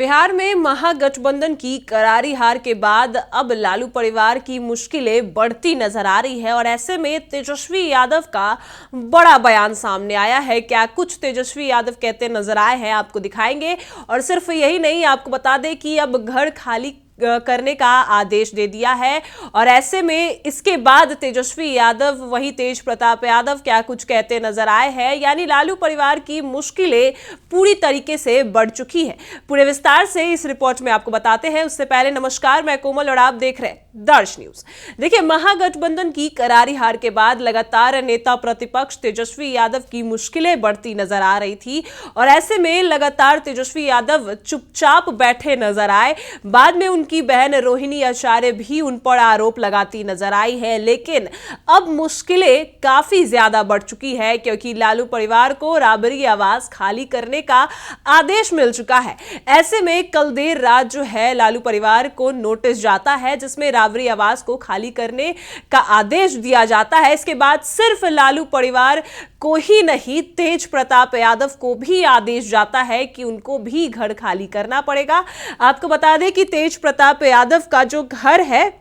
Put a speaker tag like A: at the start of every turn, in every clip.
A: बिहार में महागठबंधन की करारी हार के बाद अब लालू परिवार की मुश्किलें बढ़ती नजर आ रही है और ऐसे में तेजस्वी यादव का बड़ा बयान सामने आया है। क्या कुछ तेजस्वी यादव कहते नजर आए हैं आपको दिखाएंगे। और सिर्फ यही नहीं, आपको बता दें कि अब घर खाली करने का आदेश दे दिया है और ऐसे में इसके बाद तेजस्वी यादव वही तेज प्रताप यादव क्या कुछ कहते नजर आए हैं। यानी लालू परिवार की मुश्किलें पूरी तरीके से बढ़ चुकी है। पूरे विस्तार से इस रिपोर्ट में आपको बताते हैं। उससे पहले नमस्कार, मैं कोमल और आप देख रहे हैं दर्श न्यूज। देखिए, महागठबंधन की करारी हार के बाद लगातार नेता प्रतिपक्ष तेजस्वी यादव की मुश्किलें बढ़ती नजर आ रही थी और ऐसे में लगातार तेजस्वी यादव चुपचाप बैठे नजर आए। बाद में उनकी बहन रोहिणी आचार्य भी उन पर आरोप लगाती नजर आई है, लेकिन अब मुश्किलें काफी ज्यादा बढ़ चुकी है क्योंकि लालू परिवार को राबरी आवास खाली करने का आदेश मिल चुका है। ऐसे में कल देर रात जो है लालू परिवार को नोटिस जाता है जिसमें राबरी आवास को खाली करने का आदेश दिया जाता है। इसके बाद सिर्फ लालू परिवार को ही नहीं, तेज प्रताप यादव को भी आदेश जाता है कि उनको भी घर खाली करना पड़ेगा। आपको बता दें कि तेज प्रताप यादव का जो घर है,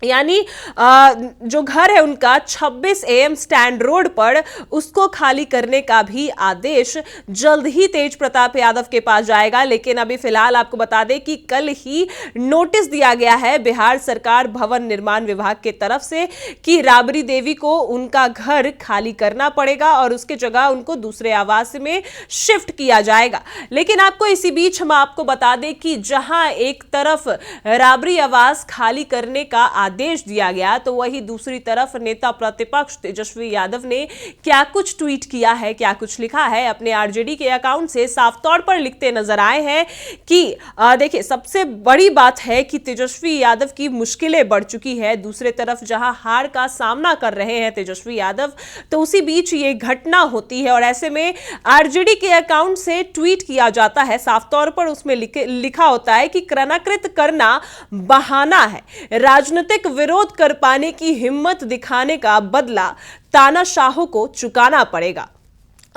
A: यानी जो घर है उनका 26 AM स्टैंड रोड पर, उसको खाली करने का भी आदेश जल्द ही तेज प्रताप यादव के पास जाएगा। लेकिन अभी फिलहाल आपको बता दें कि कल ही नोटिस दिया गया है बिहार सरकार भवन निर्माण विभाग के तरफ से कि राबड़ी देवी को उनका घर खाली करना पड़ेगा और उसके जगह उनको दूसरे आवास में शिफ्ट किया जाएगा। लेकिन आपको इसी बीच हम आपको बता दें कि जहां एक तरफ राबड़ी आवास खाली करने का आदेश दिया गया तो वही दूसरी तरफ नेता प्रतिपक्ष तेजस्वी यादव ने क्या कुछ ट्वीट किया है, क्या कुछ लिखा है। अपने आरजेडी के अकाउंट से साफ तौर पर लिखते नजर आए हैं कि देखिए, सबसे बड़ी बात है कि तेजस्वी यादव की मुश्किलें बढ़ चुकी है। दूसरे तरफ जहां हार का सामना कर रहे हैं तेजस्वी यादव, तो उसी बीच ये घटना होती है और ऐसे में आरजेडी के अकाउंट से ट्वीट किया जाता है। साफ तौर पर उसमें लिखा होता है कि क्रणाकृत करना बहाना है, राजनीतिक विरोध कर पाने की हिम्मत दिखाने का बदला तानाशाहों को चुकाना पड़ेगा।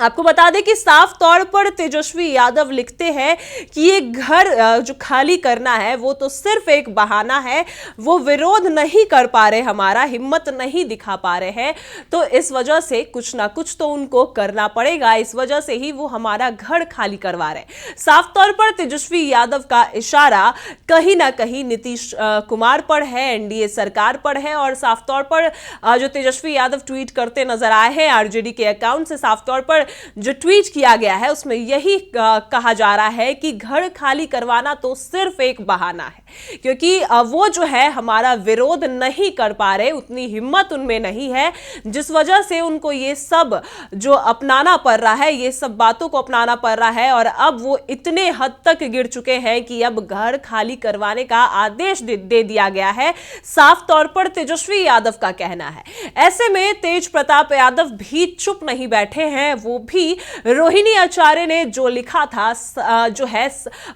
A: आपको बता दें कि साफ तौर पर तेजस्वी यादव लिखते हैं कि ये घर जो खाली करना है वो तो सिर्फ एक बहाना है, वो विरोध नहीं कर पा रहे, हमारा हिम्मत नहीं दिखा पा रहे हैं, तो इस वजह से कुछ ना कुछ तो उनको करना पड़ेगा, इस वजह से ही वो हमारा घर खाली करवा रहे हैं। साफ तौर पर तेजस्वी यादव का इशारा कहीं ना कहीं नीतीश कुमार पर है, एनडीए सरकार पर है और साफ तौर पर जो तेजस्वी यादव ट्वीट करते नजर आए हैं आरजेडी के अकाउंट से, साफ तौर पर जो ट्वीट किया गया है उसमें यही कहा जा रहा है कि घर खाली करवाना तो सिर्फ एक बहाना है क्योंकि वो जो है हमारा विरोध नहीं कर पा रहे, उतनी हिम्मत उनमें नहीं है, जिस वजह से उनको ये सब जो अपनाना पड़ रहा है, ये सब बातों को अपनाना पड़ रहा है और अब वो इतने हद तक गिर चुके हैं कि अब घर खाली करवाने का आदेश दे दिया गया है। साफ तौर पर तेजस्वी यादव का कहना है। ऐसे में तेज प्रताप यादव भी चुप नहीं बैठे हैं, वो भी रोहिणी आचार्य ने जो लिखा था जो है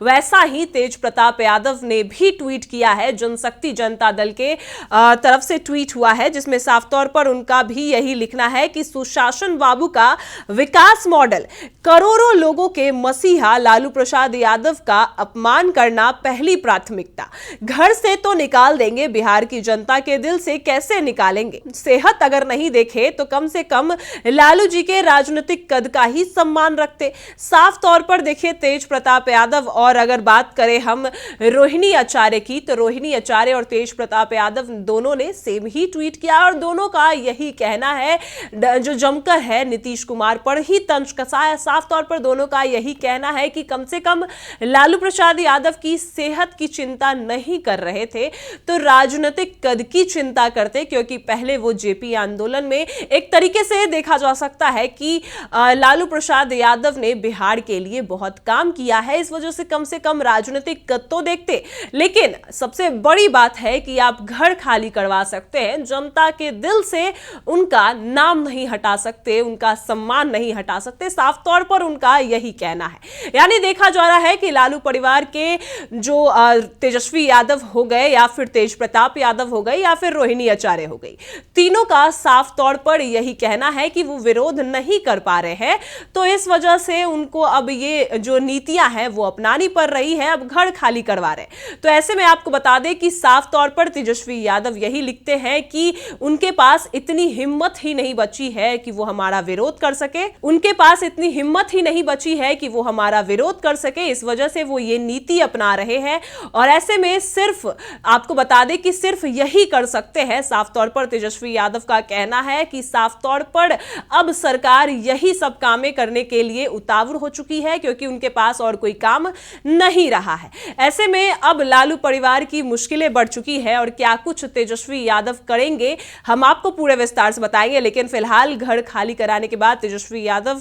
A: वैसा ही तेज प्रताप यादव ने भी ट्वीट किया है। जनशक्ति जनता दल के तरफ से ट्वीट हुआ है जिसमें साफ तौर पर उनका भी यही लिखना है कि सुशासन बाबू का विकास मॉडल, करोड़ों लोगों के मसीहा लालू प्रसाद यादव का अपमान करना पहली प्राथमिकता। घर से तो निकाल देंगे, बिहार की जनता के दिल से कैसे निकालेंगे। सेहत अगर नहीं देखे तो कम से कम लालू जी के राजनीतिक कद का ही सम्मान रखते। साफ तौर पर देखिए तेज प्रताप यादव, और अगर बात करें हम रोहिणी आचार्य की, तो रोहिणी आचार्य और तेज प्रताप यादव दोनों ने सेम ही ट्वीट किया और दोनों का यही कहना है, जो जमकर है नीतीश कुमार पर ही तंज कसा है। साफ तौर पर दोनों का यही कहना है कि कम से कम लालू प्रसाद यादव की सेहत की चिंता नहीं कर रहे थे तो राजनीतिक कद की चिंता करते, क्योंकि पहले वो जेपी आंदोलन में एक तरीके से देखा जा सकता है कि लालू प्रसाद यादव ने बिहार के लिए बहुत काम किया है, इस वजह से कम राजनीतिक कद तो देखते। लेकिन सबसे बड़ी बात है कि आप घर खाली करवा सकते हैं, जनता के दिल से उनका नाम नहीं हटा सकते, उनका सम्मान नहीं हटा सकते। साफ तौर पर उनका यही कहना है। यानी देखा जा रहा है कि लालू परिवार के जो तेजस्वी यादव हो गए या फिर तेज प्रताप यादव हो गए या फिर रोहिणी आचार्य हो गई, तीनों का साफ तौर पर यही कहना है कि वो विरोध नहीं कर पा रहे हैं, तो इस वजह से उनको अब ये जो नीतियां हैं वो अपनानी पड़ रही है, अब घर खाली करवा रहे हैं। तो ऐसे में आपको बता दें कि साफ तौर पर तेजस्वी यादव यही लिखते हैं कि उनके पास इतनी हिम्मत ही नहीं बची है कि वो हमारा विरोध कर सके, उनके पास इतनी हिम्मत ही नहीं बची है कि वो हमारा विरोध कर सके, इस वजह से वो ये नीति अपना रहे हैं। और ऐसे में सिर्फ आपको बता दें कि सिर्फ यही कर सकते हैं। साफ तौर पर तेजस्वी यादव का कहना है कि साफ तौर पर अब सरकार यही सब कामें करने के लिए उतावल हो चुकी है, क्योंकि उनके पास और कोई काम नहीं रहा है। ऐसे में अब लालू परिवार की मुश्किलें बढ़ चुकी है और क्या कुछ तेजस्वी यादव करेंगे हम आपको पूरे विस्तार से बताएंगे। लेकिन फिलहाल घर खाली कराने के बाद तेजस्वी यादव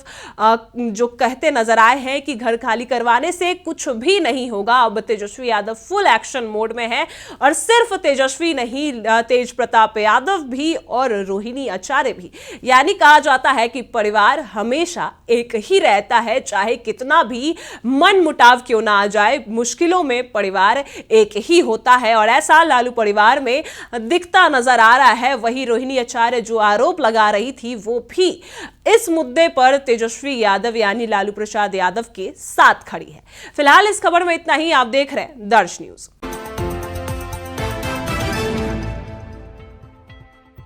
A: जो कहते नजर आए हैं कि घर खाली करवाने से कुछ भी नहीं होगा। अब Tejashwi Yadav full action mode में है और सिर्फ तेजस्वी नहीं, तेज प्रताप यादव भी और रोहिणी आचार्य भी। यानी कहा जाता है कि परिवार हमेशा एक ही रहता है, चाहे कितना भी मन मुटाव क्यों ना आ जाए, मुश्किलों में परिवार एक ही होता है। और ऐसा लालू परिवार में दिखता नजर आ रहा है। वही रोहिणी आचार्य जो आरोप लगा रही थी वो भी इस मुद्दे पर तेजस्वी यादव यानी लालू प्रसाद यादव के साथ खड़ी है। फिलहाल इस खबर में इतना ही। आप देख रहे हैं दर्श न्यूज।